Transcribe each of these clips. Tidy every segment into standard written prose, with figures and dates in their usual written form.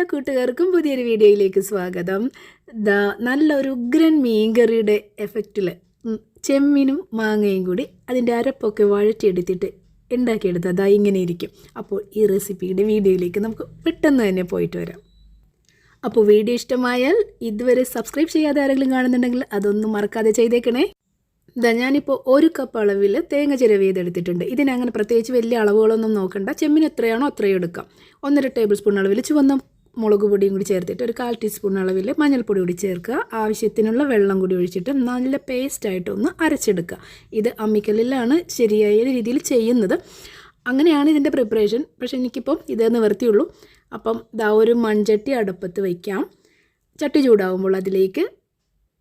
എല്ലാ കൂട്ടുകാർക്കും പുതിയൊരു വീഡിയോയിലേക്ക് സ്വാഗതം. നല്ലൊരു ഉഗ്രൻ മീൻകറിയുടെ എഫക്റ്റിൽ ചെമ്മീനും മാങ്ങയും കൂടി അതിൻ്റെ അരപ്പൊക്കെ വഴറ്റിയെടുത്തിട്ട് ഉണ്ടാക്കിയെടുത്തത് ഇങ്ങനെ ഇരിക്കും. അപ്പോൾ ഈ റെസിപ്പിയുടെ വീഡിയോയിലേക്ക് നമുക്ക് പെട്ടെന്ന് തന്നെ പോയിട്ട് വരാം. അപ്പോൾ വീഡിയോ ഇഷ്ടമായാൽ ഇതുവരെ സബ്സ്ക്രൈബ് ചെയ്യാതെ ആരെങ്കിലും കാണുന്നുണ്ടെങ്കിൽ അതൊന്നും മറക്കാതെ ചെയ്തേക്കണേ. ഞാനിപ്പോൾ 1 കപ്പ് അളവിൽ തേങ്ങ ചിരവിയതെടുത്തിട്ടുണ്ട്. ഇതിനങ്ങനെ പ്രത്യേകിച്ച് വലിയ അളവുകളൊന്നും നോക്കണ്ട. ചെമ്മീൻ എത്രയാണോ അത്രയും എടുക്കാം. 1.5 ടേബിൾ സ്പൂൺ അളവിൽ ചുവന്ന മുളക് പൊടിയും കൂടി ചേർത്തിട്ട് ഒരു 1/4 ടീസ്പൂൺ അളവിൽ മഞ്ഞൾപ്പൊടി കൂടി ചേർക്കുക. ആവശ്യത്തിനുള്ള വെള്ളം കൂടി ഒഴിച്ചിട്ട് നല്ല പേസ്റ്റായിട്ടൊന്ന് അരച്ചെടുക്കുക. ഇത് അമ്മിക്കല്ലിലാണ് ശരിയായ രീതിയിൽ ചെയ്യുന്നത്. അങ്ങനെയാണ് ഇതിൻ്റെ പ്രിപ്പറേഷൻ. പക്ഷേ എനിക്കിപ്പം ഇതേ നിവർത്തിയുള്ളൂ. അപ്പം ഒരു മൺചട്ടി അടുപ്പത്ത് വയ്ക്കാം. ചട്ടി ചൂടാകുമ്പോൾ അതിലേക്ക്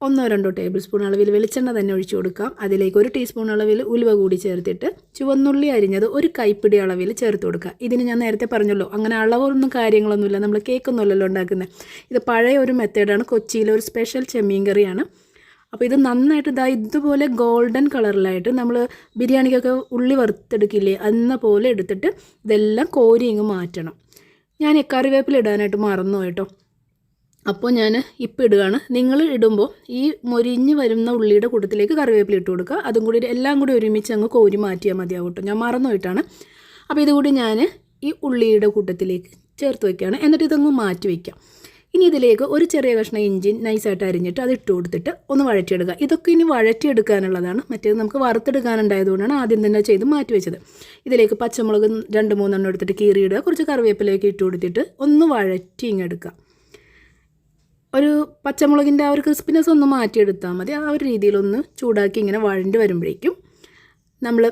1-2 ടേബിൾ സ്പൂൺ അളവിൽ വെളിച്ചെണ്ണ തന്നെ ഒഴിച്ചു കൊടുക്കാം. അതിലേക്ക് 1 ടീസ്പൂൺ അളവിൽ ഉലുവ കൂടി ചേർത്തിട്ട് ചുവന്നുള്ളി അരിഞ്ഞത് 1 കൈപ്പിടി അളവിൽ ചേർത്ത് കൊടുക്കുക. ഇതിന് ഞാൻ നേരത്തെ പറഞ്ഞല്ലോ, അങ്ങനെ അളവൊന്നും കാര്യങ്ങളൊന്നുമില്ല. നമ്മൾ കേക്കൊന്നുമല്ലല്ലോ ഉണ്ടാക്കുന്നത്. ഇത് പഴയ ഒരു മെത്തേഡാണ്. കൊച്ചിയിലെ ഒരു സ്പെഷ്യൽ ചെമ്മീൻ കറിയാണ്. അപ്പോൾ ഇത് നന്നായിട്ട് ഇതുപോലെ ഗോൾഡൻ കളറിലായിട്ട് നമ്മൾ ബിരിയാണിക്കൊക്കെ ഉള്ളി വറുത്തെടുക്കില്ലേ, എന്ന പോലെ എടുത്തിട്ട് ഇതെല്ലാം കോരി ഇങ്ങ് മാറ്റണം. ഞാൻ കറിവേപ്പില ഇടാനായിട്ട് മറന്നു കേട്ടോ. അപ്പോൾ ഞാൻ ഇപ്പം ഇടുകയാണ്. നിങ്ങൾ ഇടുമ്പോൾ ഈ മൊരിഞ്ഞ് വരുന്ന ഉള്ളിയുടെ കൂട്ടത്തിലേക്ക് കറിവേപ്പില ഇട്ട് കൊടുക്കുക. അതും കൂടി എല്ലാം കൂടി ഒരുമിച്ച് അങ്ങ് കോരി മാറ്റിയാൽ മതിയാവും കേട്ടോ. ഞാൻ മറന്നുപോയിട്ടാണ്. അപ്പോൾ ഇതുകൂടി ഞാൻ ഈ ഉള്ളിയുടെ കൂട്ടത്തിലേക്ക് ചേർത്ത് വയ്ക്കുകയാണ്. എന്നിട്ട് ഇതങ്ങ് മാറ്റി വയ്ക്കാം. ഇനി ഇതിലേക്ക് ഒരു ചെറിയ കഷ്ണം ഇഞ്ചി നൈസായിട്ട് അരിഞ്ഞിട്ട് അത് ഇട്ട് കൊടുത്തിട്ട് ഒന്ന് വഴറ്റിയെടുക്കുക. ഇതൊക്കെ ഇനി വഴറ്റിയെടുക്കാനുള്ളതാണ്. മറ്റേത് നമുക്ക് വറുത്തെടുക്കാനുണ്ടായതുകൊണ്ടാണ് ആദ്യം തന്നെ ചെയ്ത് മാറ്റി വെച്ചത്. ഇതിലേക്ക് പച്ചമുളക് 2-3 എണ്ണം എടുത്തിട്ട് കീറിയിടുക. കുറച്ച് കറിവേപ്പിലേക്ക് ഇട്ട് കൊടുത്തിട്ട് ഒന്ന് വഴറ്റി ഇങ്ങെടുക്കുക. ഒരു പച്ചമുളകിൻ്റെ ആ ഒരു ക്രിസ്പിനെസ് ഒന്ന് മാറ്റിയെടുത്താൽ മതി. ആ ഒരു രീതിയിലൊന്ന് ചൂടാക്കി ഇങ്ങനെ വഴണ്ട് വരുമ്പോഴേക്കും നമ്മൾ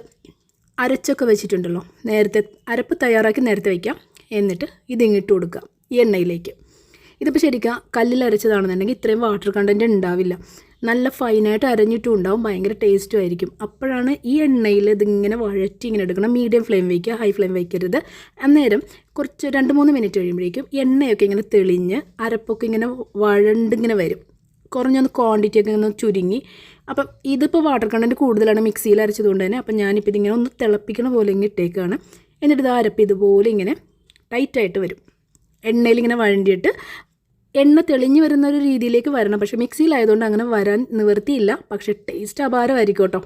അരച്ചൊക്കെ വെച്ചിട്ടുണ്ടല്ലോ, നേരത്തെ അരപ്പ് തയ്യാറാക്കി നേരത്തെ വയ്ക്കാം. എന്നിട്ട് ഇതിങ്ങിട്ട് കൊടുക്കുക ഈ എണ്ണയിലേക്ക്. ഇതിപ്പോൾ ശരിക്കും കല്ലിൽ അരച്ചതാണെന്നുണ്ടെങ്കിൽ ഇത്രയും വാട്ടർ കണ്ടൻറ്റ് ഉണ്ടാവില്ല. നല്ല ഫൈനായിട്ട് അരഞ്ഞിട്ടും ഉണ്ടാവും, ഭയങ്കര ടേസ്റ്റും ആയിരിക്കും. അപ്പോഴാണ് ഈ എണ്ണയിൽ ഇതിങ്ങനെ വഴറ്റി ഇങ്ങനെ എടുക്കണം. മീഡിയം ഫ്ലെയിം വയ്ക്കുക, ഹൈ ഫ്ലെയിം വയ്ക്കരുത്. അന്നേരം കുറച്ച് 2-3 മിനിറ്റ് കഴിയുമ്പോഴേക്കും എണ്ണയൊക്കെ ഇങ്ങനെ തെളിഞ്ഞ് അരപ്പൊക്കെ ഇങ്ങനെ വഴണ്ടിങ്ങനെ വരും. കുറഞ്ഞൊന്ന് ക്വാണ്ടിറ്റിയൊക്കെ ഇങ്ങനെ ചുരുങ്ങി. അപ്പം ഇതിപ്പോൾ വാട്ടർ കണ്ടൻറ്റ് കൂടുതലാണ് മിക്സിയിൽ അരച്ചതുകൊണ്ട് തന്നെ. അപ്പം ഞാനിപ്പോൾ ഇതിങ്ങനെ ഒന്ന് തിളപ്പിക്കണ പോലെ ഇങ്ങനെ ഇട്ടേക്കാണ്. എന്നിട്ട് ഇത് അരപ്പ് ഇതുപോലെ ഇങ്ങനെ ടൈറ്റായിട്ട് വരും. എണ്ണയിൽ ഇങ്ങനെ വഴണ്ടിയിട്ട് എണ്ണ തെളിഞ്ഞ് വരുന്ന ഒരു രീതിയിലേക്ക് വരണം. പക്ഷേ മിക്സിയിലായതുകൊണ്ട് അങ്ങനെ വരാൻ നിവർത്തിയില്ല. പക്ഷേ ടേസ്റ്റ് അപാരമായിരിക്കും കേട്ടോ.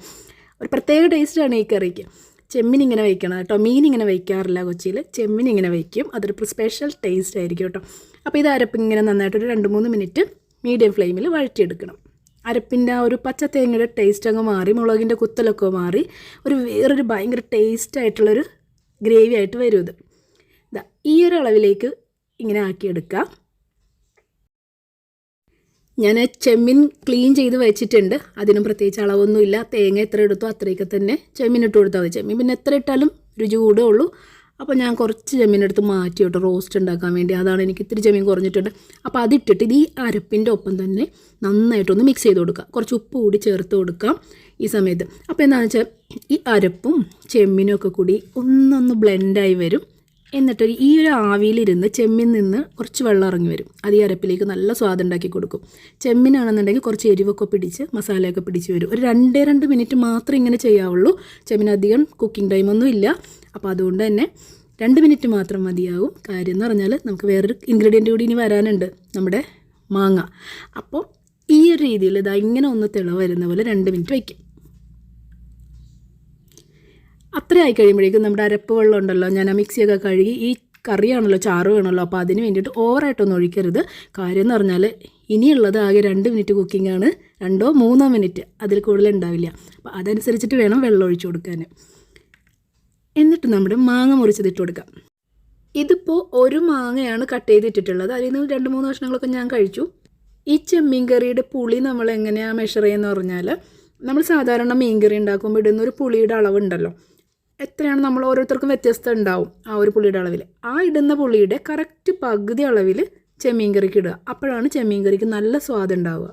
ഒരു പ്രത്യേക ടേസ്റ്റാണ് ഈ കറിക്ക്. ചെമ്മീൻ ഇങ്ങനെ വയ്ക്കണം കേട്ടോ. മീൻ ഇങ്ങനെ വയ്ക്കാറില്ല കൊച്ചിയിൽ. ചെമ്മീൻ ഇങ്ങനെ വയ്ക്കും. അതൊരു സ്പെഷ്യൽ ടേസ്റ്റ് ആയിരിക്കും കേട്ടോ. അപ്പോൾ ഇത് അരപ്പ് ഇങ്ങനെ നന്നായിട്ടൊരു 2-3 മിനിറ്റ് മീഡിയം ഫ്ലെയിമിൽ വഴറ്റിയെടുക്കണം. അരപ്പിൻ്റെ ആ ഒരു പച്ച തേങ്ങയുടെ ടേസ്റ്റ് അങ്ങ് മാറി, മുളകിൻ്റെ കുത്തലൊക്കെ മാറി ഒരു വേറൊരു ഭയങ്കര ടേസ്റ്റായിട്ടുള്ളൊരു ഗ്രേവി ആയിട്ട് വരും ഇത്. ഈ ഒരു അളവിലേക്ക് ഇങ്ങനെ ആക്കിയെടുക്കുക. ഞാൻ ചെമ്മീൻ ക്ലീൻ ചെയ്ത് വെച്ചിട്ടുണ്ട്. അതിനും പ്രത്യേകിച്ച് അളവൊന്നുമില്ല. തേങ്ങ എത്ര എടുത്തോ അത്രയൊക്കെ തന്നെ ചെമ്മീൻ ഇട്ട് കൊടുത്താൽ മതി. ചെമ്മീൻ പിന്നെ എത്ര ഇട്ടാലും രുചി കൂടേ ഉള്ളൂ. അപ്പോൾ ഞാൻ കുറച്ച് ചെമ്മീൻ എടുത്ത് മാറ്റി കേട്ടോ, റോസ്റ്റ് ഉണ്ടാക്കാൻ വേണ്ടി. അതാണ് എനിക്ക് ഇത്തിരി ചെമ്മീൻ കുറഞ്ഞിട്ടുണ്ട്. അപ്പോൾ അതിട്ടിട്ട് ഇത് ഈ അരപ്പിൻ്റെ ഒപ്പം തന്നെ നന്നായിട്ടൊന്ന് മിക്സ് ചെയ്ത് കൊടുക്കുക. കുറച്ച് ഉപ്പ് കൂടി ചേർത്ത് കൊടുക്കാം ഈ സമയത്ത്. അപ്പോൾ എന്താണെന്ന് വെച്ചാൽ ഈ അരപ്പും ചെമ്മീനും ഒക്കെ കൂടി ഒന്നൊന്ന് ബ്ലെൻഡായി വരും. എന്നിട്ട് ഈ ഒരു ആവിയിലിരുന്ന് ചെമ്മീൻ നിന്ന് കുറച്ച് വെള്ളം ഇറങ്ങി വരും. അത് ഈ അരപ്പിലേക്ക് നല്ല സ്വാദ് ഉണ്ടാക്കി കൊടുക്കും. ചെമ്മീനാണെന്നുണ്ടെങ്കിൽ കുറച്ച് എരിവൊക്കെ പിടിച്ച് മസാലയൊക്കെ പിടിച്ച് വരും. ഒരു 2 മിനിറ്റ് മാത്രമേ ഇങ്ങനെ ചെയ്യാവുള്ളൂ. ചെമ്മീൻ അധികം കുക്കിംഗ് ടൈമൊന്നും ഇല്ല. അപ്പോൾ അതുകൊണ്ട് തന്നെ 2 മിനിറ്റ് മാത്രം മതിയാവും. കാര്യം എന്ന് പറഞ്ഞാൽ നമുക്ക് വേറൊരു ഇൻഗ്രീഡിയൻ്റ് കൂടി ഇനി വരാനുണ്ട്, നമ്മുടെ മാങ്ങ. അപ്പോൾ ഈ ഒരു രീതിയിൽ ഇങ്ങനെ ഒന്ന് തിള വരുന്ന പോലെ 2 മിനിറ്റ് വയ്ക്കും. അത്ര ആയി കഴിയുമ്പോഴേക്കും നമ്മുടെ അരപ്പ് വെള്ളം ഉണ്ടല്ലോ, ഞാൻ ആ മിക്സിയൊക്കെ കഴുകി, ഈ കറിയാണല്ലോ, ചാറ് വേണമല്ലോ. അപ്പോൾ അതിന് വേണ്ടിയിട്ട് ഓവറായിട്ടൊന്നും ഒഴിക്കരുത്. കാര്യം എന്ന് പറഞ്ഞാൽ ഇനിയുള്ളത് ആകെ 2 മിനിറ്റ് കുക്കിങ്ങാണ്. 2-3 മിനിറ്റ്, അതിൽ കൂടുതൽ ഉണ്ടാവില്ല. അപ്പോൾ അതനുസരിച്ചിട്ട് വേണം വെള്ളം ഒഴിച്ചു കൊടുക്കാൻ. എന്നിട്ട് നമ്മുടെ മാങ്ങ മുറിച്ചതിട്ട് കൊടുക്കാം. ഇതിപ്പോൾ ഒരു മാങ്ങയാണ് കട്ട് ചെയ്തിട്ടിട്ടുള്ളത്. അതിൽ നിന്ന് 2-3 കഷ്ണങ്ങളൊക്കെ ഞാൻ കഴിച്ചു. ഈ ചെമ്മീൻ കറിയുടെ പുളി നമ്മൾ എങ്ങനെയാണ് മെഷർ ചെയ്യുന്നതെന്ന് പറഞ്ഞാൽ, നമ്മൾ സാധാരണ മീൻ കറി ഉണ്ടാക്കുമ്പോൾ ഇടുന്നൊരു പുളിയുടെ അളവുണ്ടല്ലോ, എത്രയാണ് നമ്മൾ ഓരോരുത്തർക്കും വ്യത്യസ്തം ഉണ്ടാവും ആ ഒരു പുളിയുടെ അളവിൽ. ആ ഇടുന്ന പുളിയുടെ കറക്റ്റ് പകുതി അളവിൽ ചെമ്മീൻ കറിക്ക് ഇടുക. അപ്പോഴാണ് ചെമ്മീൻ കറിക്ക് നല്ല സ്വാദ് ഉണ്ടാവുക.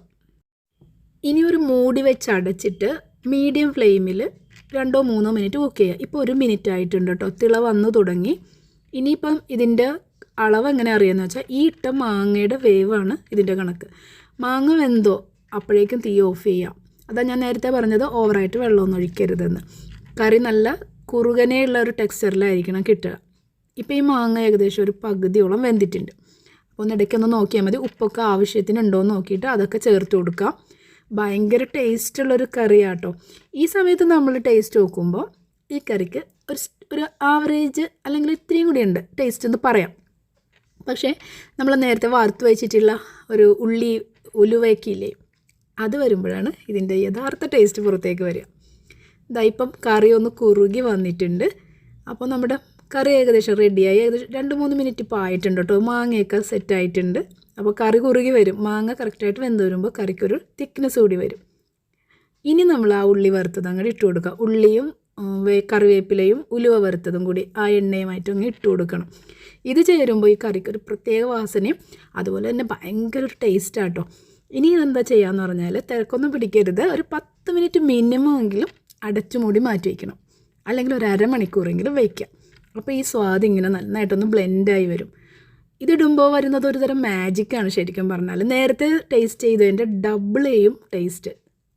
ഇനി ഒരു മൂടി വെച്ച് അടച്ചിട്ട് മീഡിയം ഫ്ലെയിമിൽ 2-3 മിനിറ്റ് കുക്ക് ചെയ്യുക. ഇപ്പോൾ 1 മിനിറ്റ് ആയിട്ടുണ്ട് കേട്ടോ. തിള വന്നു തുടങ്ങി. ഇനിയിപ്പം ഇതിൻ്റെ അളവ് എങ്ങനെ അറിയാമെന്ന് വെച്ചാൽ, ഈ ഇട്ട മാങ്ങയുടെ വേവാണ് ഇതിൻ്റെ കണക്ക്. മാങ്ങ വെന്തോ അപ്പോഴേക്കും തീ ഓഫ് ചെയ്യാം. അതാണ് ഞാൻ നേരത്തെ പറഞ്ഞത്, ഓവറായിട്ട് വെള്ളമൊന്നും ഒഴിക്കരുതെന്ന്. കറി നല്ല കുറുകനെയുള്ള ഒരു ടെക്സ്ചറിലായിരിക്കണം കിട്ടുക. ഇപ്പോൾ ഈ മാങ്ങ ഏകദേശം ഒരു പകുതിയോളം വെന്തിട്ടുണ്ട്. ഒന്നിടയ്ക്കൊന്ന് നോക്കിയാൽ മതി. ഉപ്പൊക്കെ ആവശ്യത്തിനുണ്ടോ എന്ന് നോക്കിയിട്ട് അതൊക്കെ ചേർത്ത് കൊടുക്കാം. ഭയങ്കര ടേസ്റ്റുള്ളൊരു കറിയാട്ടോ. ഈ സമയത്ത് നമ്മൾ ടേസ്റ്റ് നോക്കുമ്പോൾ ഈ കറിക്ക് ഒരു ആവറേജ് അല്ലെങ്കിൽ ഇത്രയും കൂടി ഉണ്ട് ടേസ്റ്റ് എന്ന് പറയാം. പക്ഷേ നമ്മൾ നേരത്തെ വറുത്ത് വെച്ചിട്ടുള്ള ഒരു ഉലുവയ്ക്കില്ലേ, അത് വരുമ്പോഴാണ് ഇതിൻ്റെ യഥാർത്ഥ ടേസ്റ്റ് പുറത്തേക്ക് വരിക. ഇപ്പം കറി ഒന്ന് കുറുകി വന്നിട്ടുണ്ട്. അപ്പോൾ നമ്മുടെ കറി ഏകദേശം റെഡിയായി. ഏകദേശം 2-3 മിനിറ്റ് ഇപ്പോൾ ആയിട്ടുണ്ട് കേട്ടോ. മാങ്ങയൊക്കെ സെറ്റായിട്ടുണ്ട്. അപ്പോൾ കറി കുറുകി വരും. മാങ്ങ കറക്റ്റായിട്ട് വെന്ത് വരുമ്പോൾ കറിക്കൊരു തിക്നെസ് കൂടി വരും. ഇനി നമ്മൾ ആ ഉള്ളി വറുത്തത് അങ്ങോട്ട് ഇട്ട് കൊടുക്കുക. ഉള്ളിയും കറിവേപ്പിലയും ഉലുവ വറുത്തതും കൂടി ആ എണ്ണയുമായിട്ട് അങ്ങ് ഇട്ട് കൊടുക്കണം. ഇത് ചേരുമ്പോൾ ഈ കറിക്കൊരു പ്രത്യേക വാസനയും അതുപോലെ തന്നെ ഭയങ്കര ഒരു ടേസ്റ്റാട്ടോ. ഇനി ഇതെന്താ ചെയ്യാമെന്ന് പറഞ്ഞാൽ തിരക്കൊന്നും പിടിക്കരുത്. ഒരു 10 മിനിറ്റ് മിനിമം എങ്കിലും അടച്ചു മൂടി മാറ്റി വയ്ക്കണം. അല്ലെങ്കിൽ ഒരു അരമണിക്കൂറെങ്കിലും വയ്ക്കാം. അപ്പോൾ ഈ സ്വാദ് ഇങ്ങനെ നന്നായിട്ടൊന്ന് ബ്ലെൻഡായി വരും. ഇതിടുമ്പോൾ വരുന്നത് ഒരു തരം മാജിക്കാണ് ശരിക്കും പറഞ്ഞാൽ. നേരത്തെ ടേസ്റ്റ് ചെയ്തതിൻ്റെ ഡബിൾ ചെയ്യും ടേസ്റ്റ്.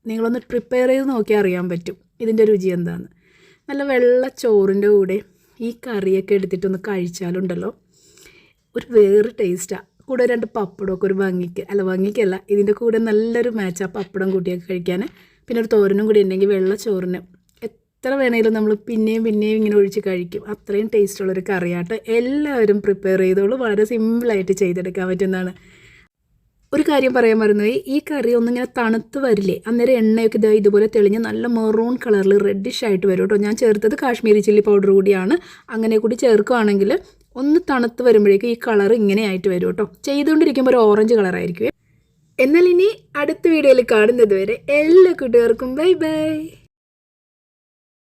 നിങ്ങളൊന്ന് പ്രിപ്പയർ ചെയ്ത് നോക്കിയാൽ അറിയാൻ പറ്റും ഇതിൻ്റെ രുചി എന്താണെന്ന്. നല്ല വെള്ള ചോറിൻ്റെ കൂടെ ഈ കറിയൊക്കെ എടുത്തിട്ടൊന്ന് കഴിച്ചാലുണ്ടല്ലോ ഒരു വേറെ ടേസ്റ്റാണ്. കൂടെ 2 പപ്പടമൊക്കെ ഒരു ഭംഗിക്കല്ല ഇതിൻ്റെ കൂടെ നല്ലൊരു മാച്ചാ പപ്പടം കൂട്ടിയൊക്കെ കഴിക്കാൻ. പിന്നെ ഒരു തോരനും കൂടി ഉണ്ടെങ്കിൽ വെള്ള ചോറിന് എത്ര വേണേലും നമ്മൾ പിന്നെയും ഇങ്ങനെ ഒഴിച്ച് കഴിക്കും. അത്രയും ടേസ്റ്റുള്ളൊരു കറിയായിട്ട് എല്ലാവരും പ്രിപ്പയർ ചെയ്തോളൂ. വളരെ സിമ്പിളായിട്ട് ചെയ്തെടുക്കാൻ പറ്റുന്നതാണ്. ഒരു കാര്യം പറയാൻ മറന്നുപോയി. ഈ കറി ഒന്നിങ്ങനെ തണുത്ത് വരില്ലേ, അന്നേരം എണ്ണയൊക്കെ ഇതുപോലെ തെളിഞ്ഞ് നല്ല മെറൂൺ കളറിൽ റെഡിഷ് ആയിട്ട് വരും കേട്ടോ. ഞാൻ ചേർത്തത് കാശ്മീരി ചില്ലി പൗഡർ കൂടിയാണ്. അങ്ങനെ കൂടി ചേർക്കുകയാണെങ്കിൽ ഒന്ന് തണുത്ത് വരുമ്പോഴേക്കും ഈ കളർ ഇങ്ങനെ ആയിട്ട് വരും കേട്ടോ. ചെയ്തുകൊണ്ടിരിക്കുമ്പോൾ ഒരു ഓറഞ്ച് കളറായിരിക്കും. എന്നാൽ ഇനി അടുത്ത വീഡിയോയിൽ കാണുന്നത് വരെ എല്ലാ കൂട്ടുകാർക്കും ബൈ ബൈ.